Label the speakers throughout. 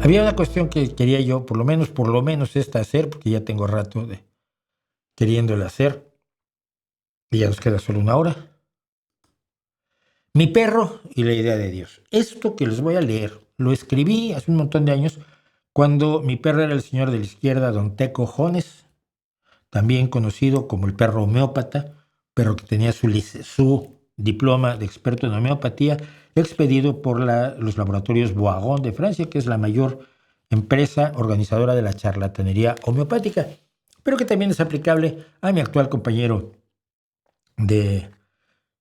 Speaker 1: Había una cuestión que quería yo, por lo menos esta hacer, porque ya tengo rato de queriéndola hacer, y ya nos queda solo una hora. Mi perro y la idea de Dios. Esto que les voy a leer, lo escribí hace un montón de años, cuando mi perro era el señor de la izquierda, don Teco Jones, también conocido como el perro homeópata, pero que tenía su diploma de experto en homeopatía, expedido por los laboratorios Boagon de Francia, que es la mayor empresa organizadora de la charlatanería homeopática, pero que también es aplicable a mi actual compañero de,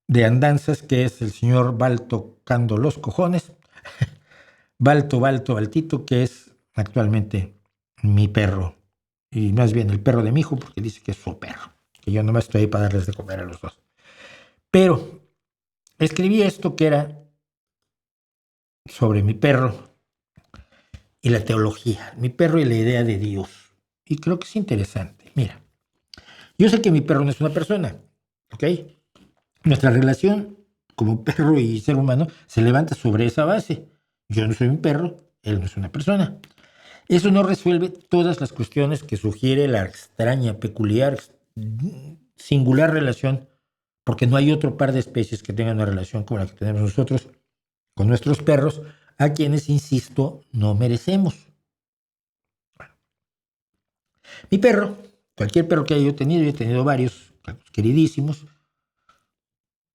Speaker 1: de andanzas, que es el señor Balto Cando los Cojones, Baltito, que es actualmente mi perro, y más bien el perro de mi hijo, porque dice que es su perro, que yo nomás estoy ahí para darles de comer a los dos. Pero escribí esto que era sobre mi perro y la teología, mi perro y la idea de Dios. Y creo que es interesante. Mira, yo sé que mi perro no es una persona, ¿ok? Nuestra relación como perro y ser humano se levanta sobre esa base. Yo no soy un perro, él no es una persona. Eso no resuelve todas las cuestiones que sugiere la extraña, peculiar, singular relación, porque no hay otro par de especies que tengan una relación como la que tenemos nosotros con nuestros perros, a quienes, insisto, no merecemos. Mi perro, cualquier perro que haya yo he tenido varios, queridísimos,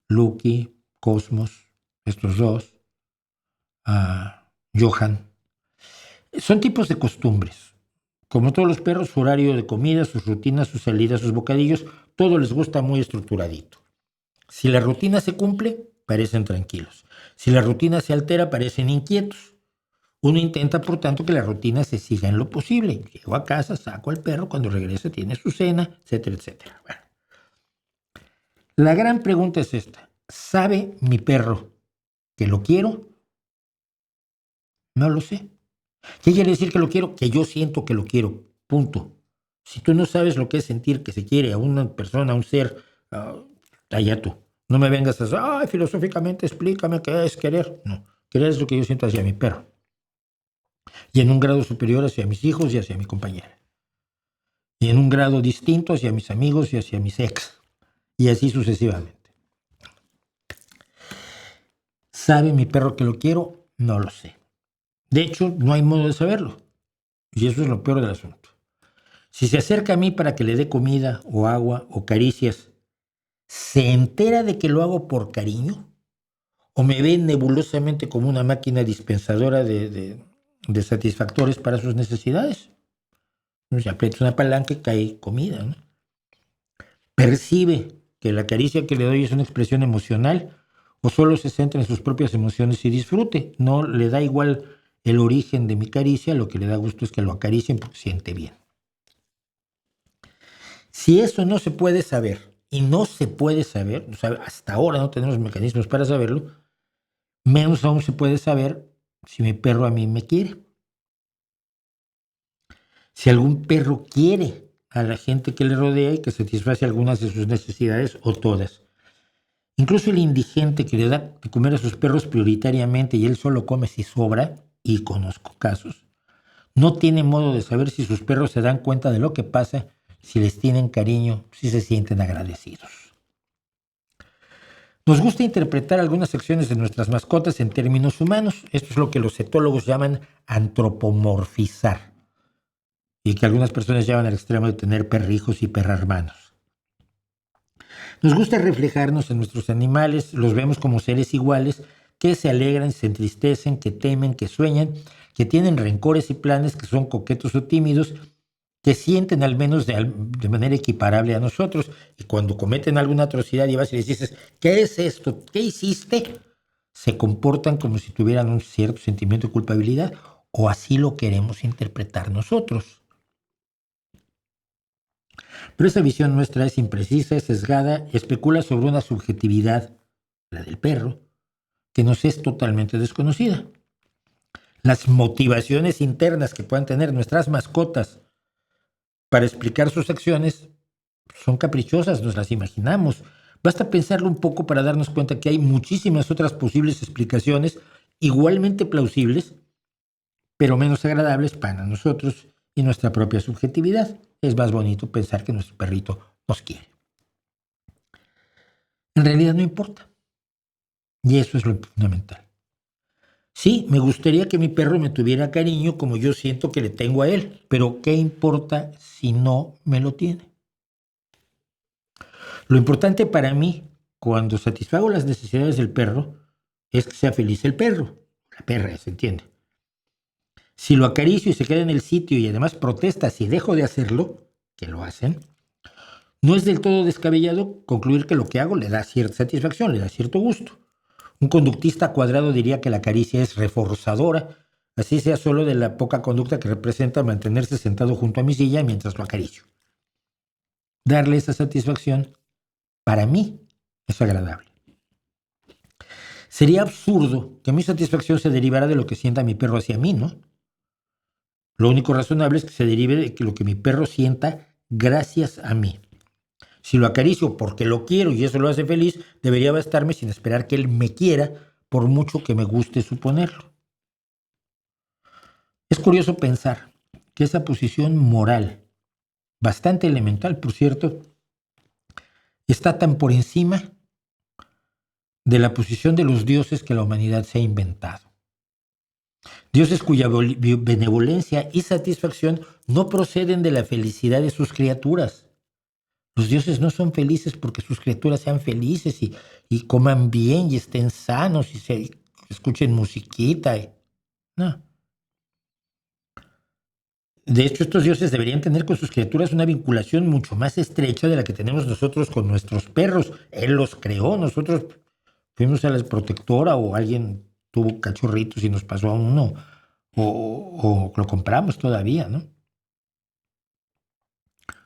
Speaker 1: Lucky, Cosmos, estos dos, Johan, son tipos de costumbres. Como todos los perros, su horario de comida, sus rutinas, sus salidas, sus bocadillos, todo les gusta muy estructuradito. Si la rutina se cumple, parecen tranquilos. Si la rutina se altera, parecen inquietos. Uno intenta, por tanto, que la rutina se siga en lo posible. Llego a casa, saco al perro, cuando regresa tiene su cena, etcétera, etcétera. Bueno, la gran pregunta es esta. ¿Sabe mi perro que lo quiero? No lo sé. ¿Qué quiere decir que lo quiero? Que yo siento que lo quiero. Punto. Si tú no sabes lo que es sentir que se quiere a una persona, a un ser, allá tú. No me vengas a decir, filosóficamente explícame qué es querer. No, querer es lo que yo siento hacia mi perro. Y en un grado superior hacia mis hijos y hacia mi compañera. Y en un grado distinto hacia mis amigos y hacia mis ex. Y así sucesivamente. ¿Sabe mi perro que lo quiero? No lo sé. De hecho, no hay modo de saberlo. Y eso es lo peor del asunto. Si se acerca a mí para que le dé comida o agua o caricias, ¿se entera de que lo hago por cariño? ¿O me ve nebulosamente como una máquina dispensadora de satisfactores para sus necesidades? Si aprieto una palanca y cae comida, ¿no? ¿Percibe que la caricia que le doy es una expresión emocional o solo se centra en sus propias emociones y disfrute? No le da igual el origen de mi caricia, lo que le da gusto es que lo acaricien porque siente bien. Si eso no se puede saber, y no se puede saber, o sea, hasta ahora no tenemos mecanismos para saberlo, menos aún se puede saber si mi perro a mí me quiere. Si algún perro quiere a la gente que le rodea y que satisface algunas de sus necesidades o todas. Incluso el indigente que le da de comer a sus perros prioritariamente y él solo come si sobra, y conozco casos, no tiene modo de saber si sus perros se dan cuenta de lo que pasa, si les tienen cariño, si se sienten agradecidos. Nos gusta interpretar algunas secciones de nuestras mascotas en términos humanos. Esto es lo que los etólogos llaman antropomorfizar y que algunas personas llevan al extremo de tener perrijos y perrahermanos. Nos gusta reflejarnos en nuestros animales, los vemos como seres iguales que se alegran, se entristecen, que temen, que sueñan, que tienen rencores y planes, que son coquetos o tímidos, que sienten al menos de manera equiparable a nosotros. Y cuando cometen alguna atrocidad y vas y les dices, ¿qué es esto? ¿Qué hiciste? Se comportan como si tuvieran un cierto sentimiento de culpabilidad, o así lo queremos interpretar nosotros. Pero esa visión nuestra es imprecisa, es sesgada y especula sobre una subjetividad, la del perro, que nos es totalmente desconocida. Las motivaciones internas que puedan tener nuestras mascotas para explicar sus acciones son caprichosas, nos las imaginamos. Basta pensarlo un poco para darnos cuenta que hay muchísimas otras posibles explicaciones igualmente plausibles pero menos agradables para nosotros y nuestra propia subjetividad. Es más bonito pensar que nuestro perrito nos quiere. En realidad no importa. Y eso es lo fundamental. Sí, me gustaría que mi perro me tuviera cariño como yo siento que le tengo a él, pero ¿qué importa si no me lo tiene? Lo importante para mí, cuando satisfago las necesidades del perro, es que sea feliz el perro, la perra, ¿se entiende? Si lo acaricio y se queda en el sitio y además protesta si dejo de hacerlo, que lo hacen, no es del todo descabellado concluir que lo que hago le da cierta satisfacción, le da cierto gusto. Un conductista cuadrado diría que la caricia es reforzadora, así sea solo de la poca conducta que representa mantenerse sentado junto a mi silla mientras lo acaricio. Darle esa satisfacción, para mí, es agradable. Sería absurdo que mi satisfacción se derivara de lo que sienta mi perro hacia mí, ¿no? Lo único razonable es que se derive de lo que mi perro sienta gracias a mí. Si lo acaricio porque lo quiero y eso lo hace feliz, debería bastarme sin esperar que él me quiera, por mucho que me guste suponerlo. Es curioso pensar que esa posición moral, bastante elemental, por cierto, está tan por encima de la posición de los dioses que la humanidad se ha inventado. Dioses cuya benevolencia y satisfacción no proceden de la felicidad de sus criaturas. Los dioses no son felices porque sus criaturas sean felices y coman bien y estén sanos y se escuchen musiquita. No. De hecho, estos dioses deberían tener con sus criaturas una vinculación mucho más estrecha de la que tenemos nosotros con nuestros perros. Él los creó, nosotros fuimos a la protectora o alguien tuvo cachorritos y nos pasó a uno o lo compramos todavía, ¿no?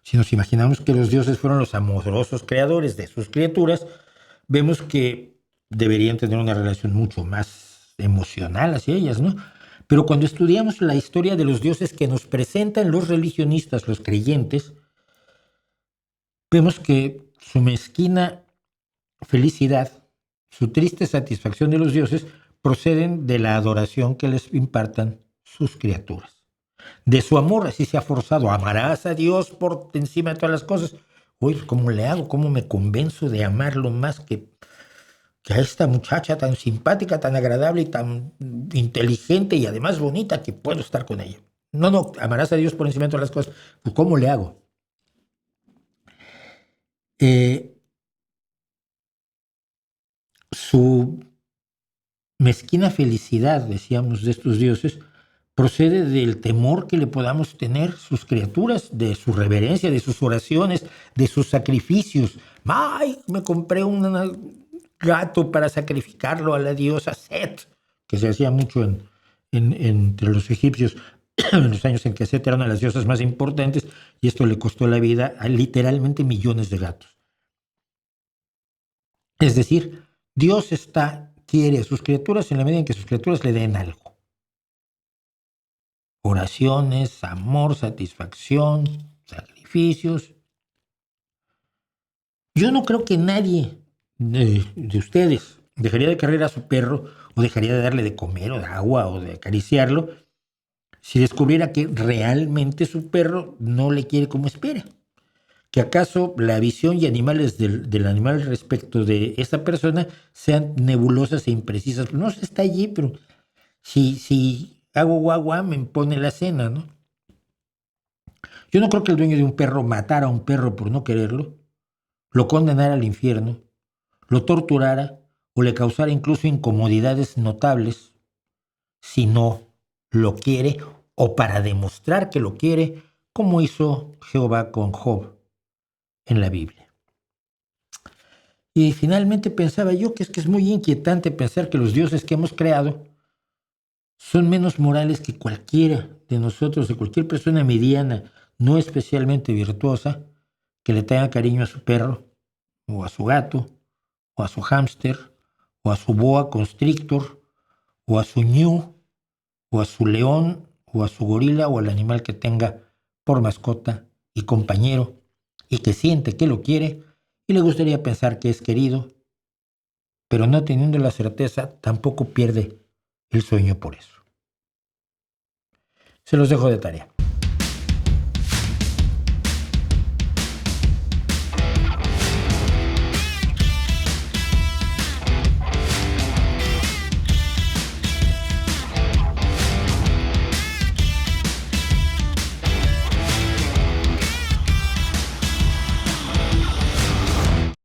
Speaker 1: Si nos imaginamos que los dioses fueron los amorosos creadores de sus criaturas, vemos que deberían tener una relación mucho más emocional hacia ellas, ¿no? Pero cuando estudiamos la historia de los dioses que nos presentan los religionistas, los creyentes, vemos que su mezquina felicidad, su triste satisfacción de los dioses, proceden de la adoración que les impartan sus criaturas. De su amor, así se ha forzado. Amarás a Dios por encima de todas las cosas. Uy, ¿cómo le hago? ¿Cómo me convenzo de amarlo más que a esta muchacha tan simpática, tan agradable y tan inteligente y además bonita que puedo estar con ella? No, amarás a Dios por encima de todas las cosas. Pues, ¿cómo le hago? Su mezquina felicidad, decíamos, de estos dioses, procede del temor que le podamos tener sus criaturas, de su reverencia, de sus oraciones, de sus sacrificios. ¡Ay! Me compré un gato para sacrificarlo a la diosa Set, que se hacía mucho entre los egipcios en los años en que Set era una de las diosas más importantes, y esto le costó la vida a literalmente millones de gatos. Es decir, Dios quiere a sus criaturas en la medida en que sus criaturas le den algo. Oraciones, amor, satisfacción, sacrificios. Yo no creo que nadie de ustedes dejaría de querer a su perro o dejaría de darle de comer o de agua o de acariciarlo si descubriera que realmente su perro no le quiere como espera. Que acaso la visión y animales del animal respecto de esa persona sean nebulosas e imprecisas. No se está allí, pero si hago guagua me pone la cena, ¿no? Yo no creo que el dueño de un perro matara a un perro por no quererlo, lo condenara al infierno, lo torturara o le causara incluso incomodidades notables si no lo quiere o para demostrar que lo quiere, como hizo Jehová con Job en la Biblia. Y finalmente pensaba yo que es muy inquietante pensar que los dioses que hemos creado son menos morales que cualquiera de nosotros, de cualquier persona mediana, no especialmente virtuosa, que le tenga cariño a su perro, o a su gato, o a su hámster, o a su boa constrictor, o a su ñu, o a su león, o a su gorila, o al animal que tenga por mascota y compañero, y que siente que lo quiere, y le gustaría pensar que es querido, pero no teniendo la certeza, tampoco pierde el sueño por eso. Se los dejo de tarea.